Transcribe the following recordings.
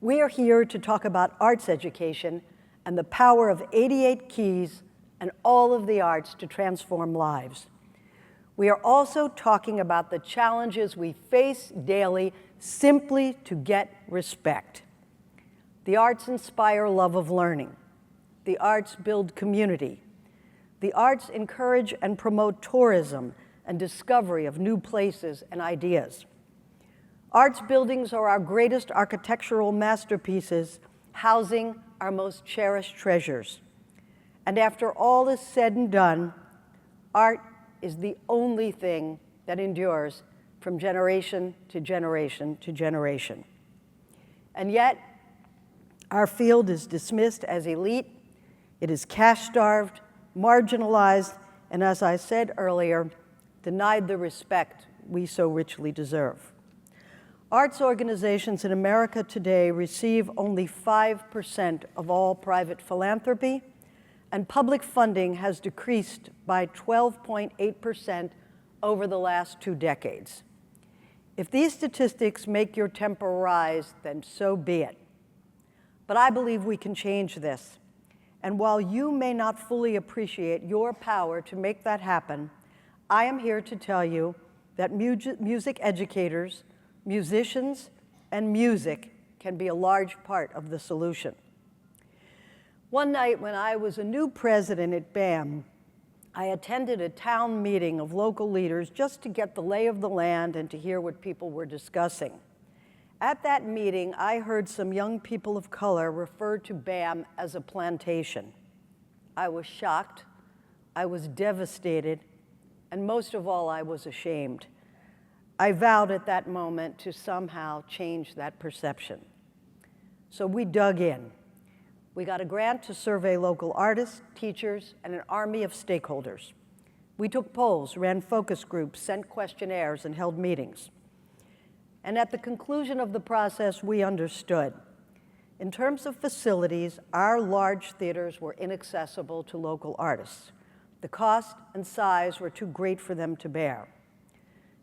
We are here to talk about arts education and the power of 88 keys and all of the arts to transform lives. We are also talking about the challenges we face daily simply to get respect. The arts inspire love of learning. The arts build community. The arts encourage and promote tourism and discovery of new places and ideas. Arts buildings are our greatest architectural masterpieces, housing our most cherished treasures. And after all is said and done, art is the only thing that endures from generation to generation to generation. And yet, our field is dismissed as elite, it is cash-starved, marginalized, and as I said earlier, denied the respect we so richly deserve. Arts organizations in America today receive only 5% of all private philanthropy, and public funding has decreased by 12.8% over the last 2 decades. If these statistics make your temper rise, then so be it. But I believe we can change this. And while you may not fully appreciate your power to make that happen, I am here to tell you that music educators, musicians, and music can be a large part of the solution. One night when I was a new president at BAM, I attended a town meeting of local leaders just to get the lay of the land and to hear what people were discussing. At that meeting, I heard some young people of color refer to BAM as a plantation. I was shocked, I was devastated, and most of all, I was ashamed. I vowed at that moment to somehow change that perception. So we dug in. We got a grant to survey local artists, teachers, and an army of stakeholders. We took polls, ran focus groups, sent questionnaires, and held meetings. And at the conclusion of the process, we understood. In terms of facilities, our large theaters were inaccessible to local artists. The cost and size were too great for them to bear.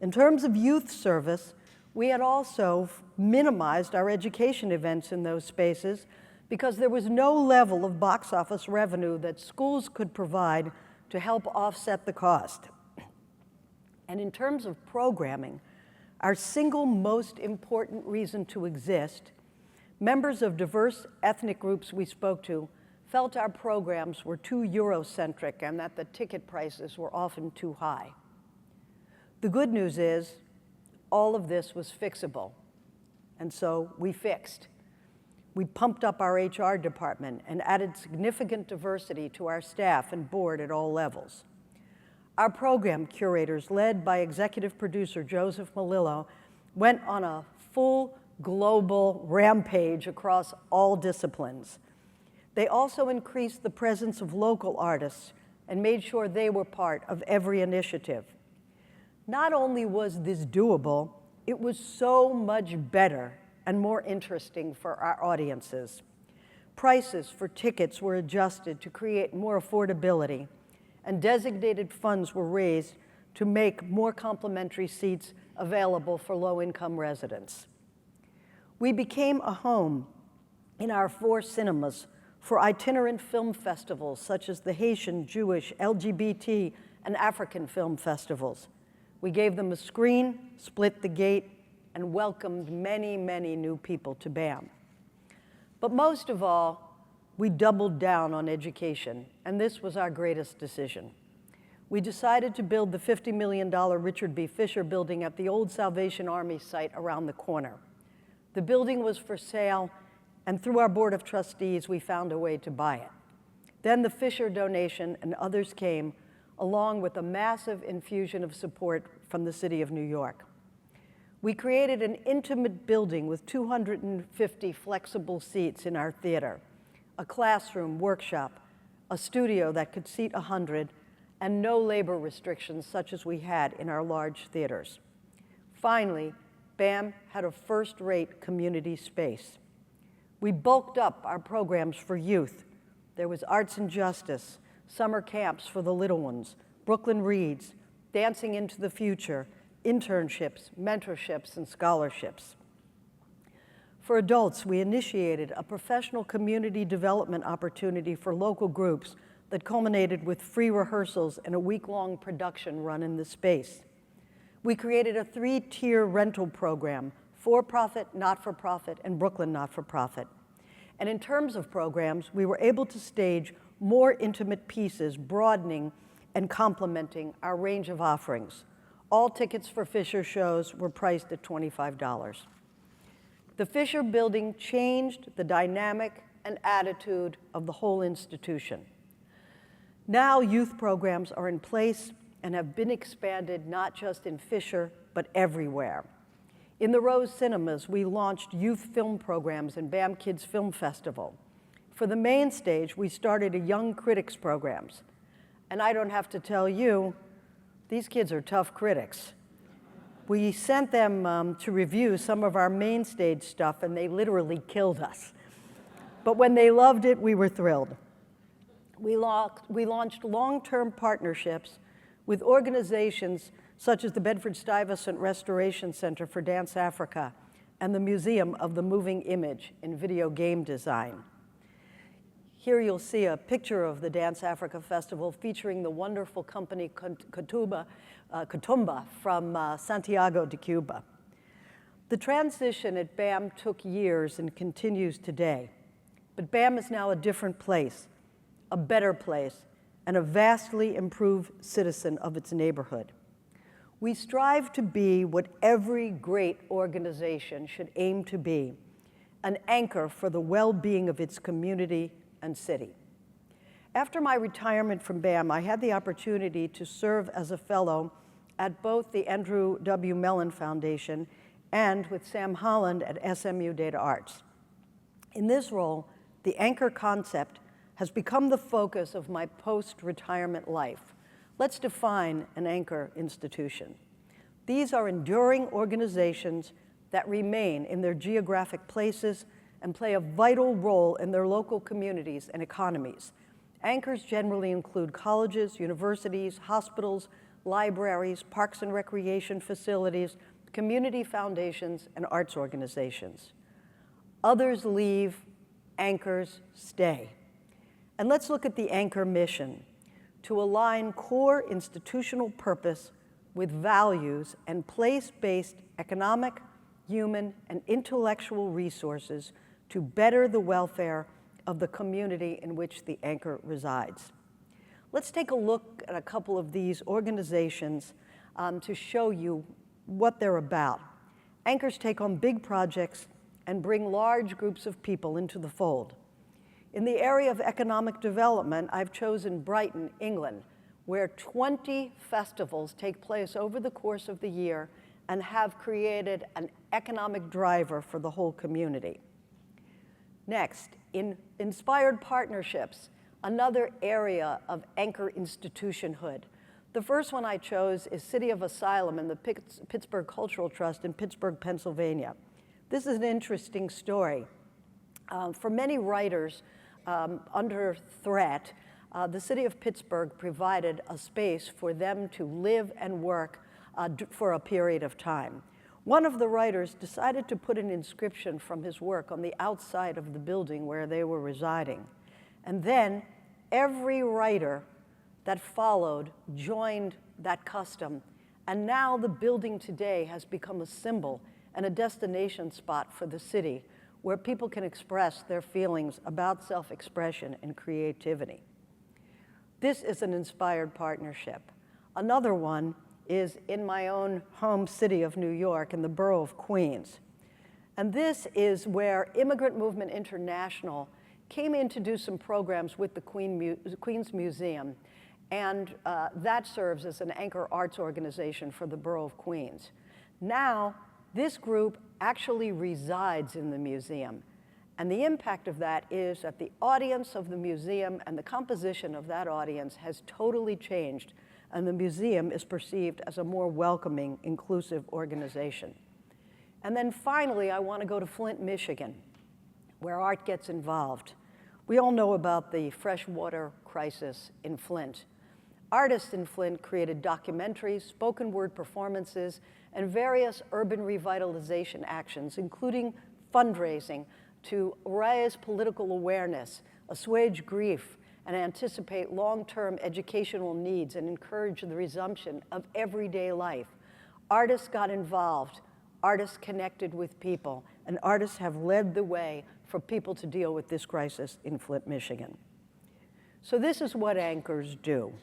In terms of youth service, we had also minimized our education events in those spaces because there was no level of box office revenue that schools could provide to help offset the cost. And in terms of programming, our single most important reason to exist, members of diverse ethnic groups we spoke to felt our programs were too Eurocentric and that the ticket prices were often too high. The good news is, all of this was fixable, and so we fixed. We pumped up our HR department and added significant diversity to our staff and board at all levels. Our program curators, led by executive producer Joseph Malillo, went on a full global rampage across all disciplines. They also increased the presence of local artists and made sure they were part of every initiative. Not only was this doable, it was so much better and more interesting for our audiences. Prices for tickets were adjusted to create more affordability, and designated funds were raised to make more complimentary seats available for low-income residents. We became a home in our 4 cinemas for itinerant film festivals such as the Haitian, Jewish, LGBT, and African film festivals. We gave them a screen, split the gate, and welcomed many, many new people to BAM. But most of all, we doubled down on education, and this was our greatest decision. We decided to build the $50 million Richard B. Fisher building at the old Salvation Army site around the corner. The building was for sale, and through our board of trustees, we found a way to buy it. Then the Fisher donation and others came, along with a massive infusion of support from the city of New York. We created an intimate building with 250 flexible seats in our theater, a classroom, workshop, a studio that could seat 100, and no labor restrictions such as we had in our large theaters. Finally, BAM had a first-rate community space. We bulked up our programs for youth. There was Arts and Justice, summer camps for the little ones, Brooklyn Reads, Dancing into the Future, internships, mentorships, and scholarships. For adults, we initiated a professional community development opportunity for local groups that culminated with free rehearsals and a week-long production run in the space. We created a 3-tier rental program: for-profit, not-for-profit, and Brooklyn not-for-profit. And in terms of programs, we were able to stage more intimate pieces, broadening and complementing our range of offerings. All tickets for Fisher shows were priced at $25. The Fisher Building changed the dynamic and attitude of the whole institution. Now youth programs are in place and have been expanded not just in Fisher, but everywhere. In the Rose Cinemas, we launched youth film programs in BAM Kids Film Festival. For the main stage, we started a Young Critics programs. And I don't have to tell you, these kids are tough critics. We sent them to review some of our main stage stuff, and they literally killed us. But when they loved it, we were thrilled. We launched long-term partnerships with organizations such as the Bedford-Stuyvesant Restoration Center for Dance Africa and the Museum of the Moving Image in Video Game Design. Here you'll see a picture of the Dance Africa Festival featuring the wonderful company Kutumba from Santiago de Cuba. The transition at BAM took years and continues today, but BAM is now a different place, a better place, and a vastly improved citizen of its neighborhood. We strive to be what every great organization should aim to be, an anchor for the well-being of its community and city. After my retirement from BAM, I had the opportunity to serve as a fellow at both the Andrew W. Mellon Foundation and with Sam Holland at SMU Data Arts. In this role, the anchor concept has become the focus of my post-retirement life. Let's define an anchor institution. These are enduring organizations that remain in their geographic places and play a vital role in their local communities and economies. Anchors generally include colleges, universities, hospitals, libraries, parks and recreation facilities, community foundations, and arts organizations. Others leave, anchors stay. And let's look at the anchor mission: to align core institutional purpose with values and place-based economic, human, and intellectual resources to better the welfare of the community in which the anchor resides. Let's take a look at a couple of these organizations to show you what they're about. Anchors take on big projects and bring large groups of people into the fold. In the area of economic development, I've chosen Brighton, England, where 20 festivals take place over the course of the year and have created an economic driver for the whole community. Next, in inspired partnerships, another area of anchor institutionhood. The first one I chose is City of Asylum and the Pittsburgh Cultural Trust in Pittsburgh, Pennsylvania. This is an interesting story. For many writers under threat, the city of Pittsburgh provided a space for them to live and work for a period of time. One of the writers decided to put an inscription from his work on the outside of the building where they were residing. And then every writer that followed joined that custom. And now the building today has become a symbol and a destination spot for the city where people can express their feelings about self-expression and creativity. This is an inspired partnership. Another one is in my own home city of New York in the borough of Queens. And this is where Immigrant Movement International came in to do some programs with the Queens Museum, and that serves as an anchor arts organization for the borough of Queens. Now, this group actually resides in the museum, and the impact of that is that the audience of the museum and the composition of that audience has totally changed, and the museum is perceived as a more welcoming, inclusive organization. And then finally, I want to go to Flint, Michigan, where art gets involved. We all know about the freshwater crisis in Flint. Artists in Flint created documentaries, spoken word performances, and various urban revitalization actions, including fundraising to raise political awareness, assuage grief, and anticipate long-term educational needs and encourage the resumption of everyday life. Artists got involved, artists connected with people, and artists have led the way for people to deal with this crisis in Flint, Michigan. So this is what anchors do.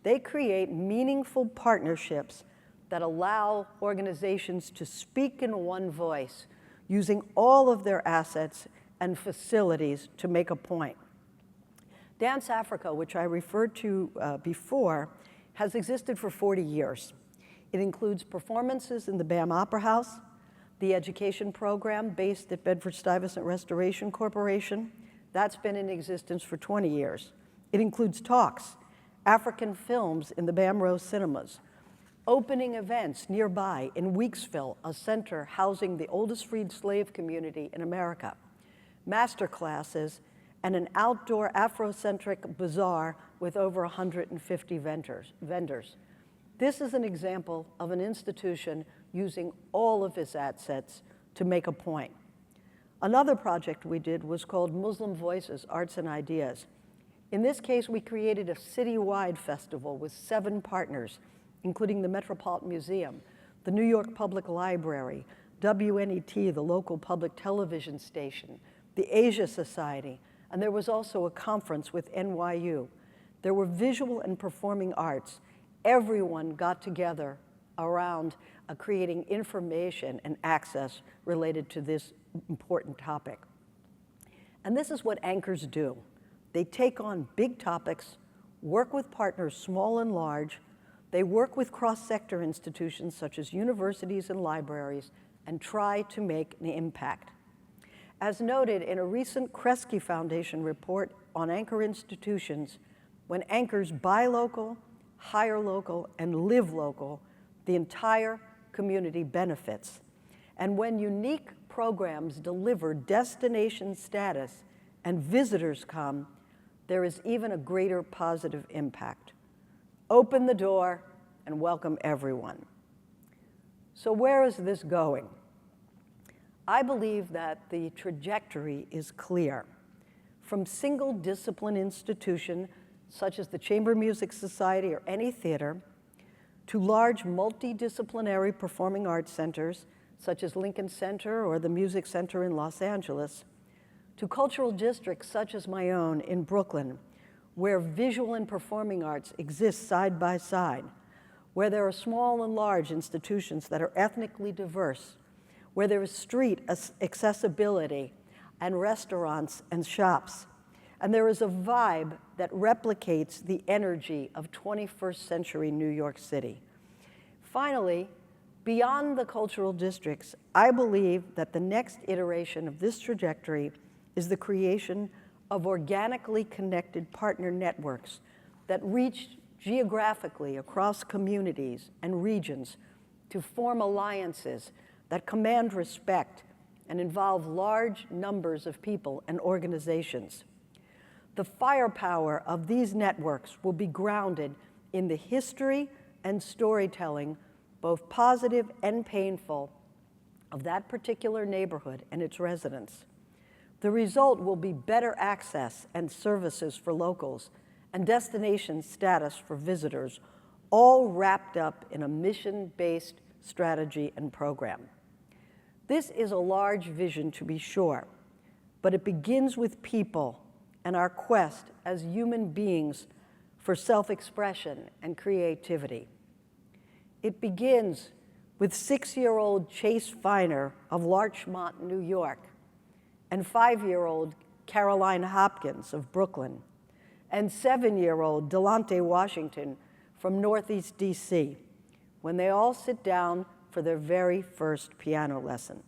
They create meaningful partnerships that allow organizations to speak in one voice, using all of their assets and facilities to make a point. Dance Africa, which I referred to before, has existed for 40 years. It includes performances in the BAM Opera House, the education program based at Bedford-Stuyvesant Restoration Corporation. That's been in existence for 20 years. It includes talks, African films in the BAM Rose cinemas, opening events nearby in Weeksville, a center housing the oldest freed slave community in America, master classes, and an outdoor Afrocentric bazaar with over 150 vendors. This is an example of an institution using all of its assets to make a point. Another project we did was called Muslim Voices, Arts and Ideas. In this case, we created a citywide festival with 7 partners, including the Metropolitan Museum, the New York Public Library, WNET, the local public television station, the Asia Society, and there was also a conference with NYU. There were visual and performing arts. Everyone got together around creating information and access related to this important topic. And this is what anchors do. They take on big topics, work with partners small and large. They work with cross-sector institutions such as universities and libraries and try to make an impact. As noted in a recent Kresge Foundation report on anchor institutions, when anchors buy local, hire local, and live local, the entire community benefits. And when unique programs deliver destination status and visitors come, there is even a greater positive impact. Open the door and welcome everyone. So where is this going? I believe that the trajectory is clear. From single discipline institution, such as the Chamber Music Society or any theater, to large multidisciplinary performing arts centers, such as Lincoln Center or the Music Center in Los Angeles, to cultural districts such as my own in Brooklyn, where visual and performing arts exist side by side, where there are small and large institutions that are ethnically diverse, where there is street accessibility and restaurants and shops, and there is a vibe that replicates the energy of 21st century New York City. Finally, beyond the cultural districts, I believe that the next iteration of this trajectory is the creation of organically connected partner networks that reach geographically across communities and regions to form alliances that command respect and involve large numbers of people and organizations. The firepower of these networks will be grounded in the history and storytelling, both positive and painful, of that particular neighborhood and its residents. The result will be better access and services for locals and destination status for visitors, all wrapped up in a mission-based strategy and program. This is a large vision, to be sure, but it begins with people and our quest as human beings for self-expression and creativity. It begins with 6-year-old Chase Feiner of Larchmont, New York, and 5-year-old Caroline Hopkins of Brooklyn, and 7-year-old Delonte Washington from Northeast DC, when they all sit down for their very first piano lesson.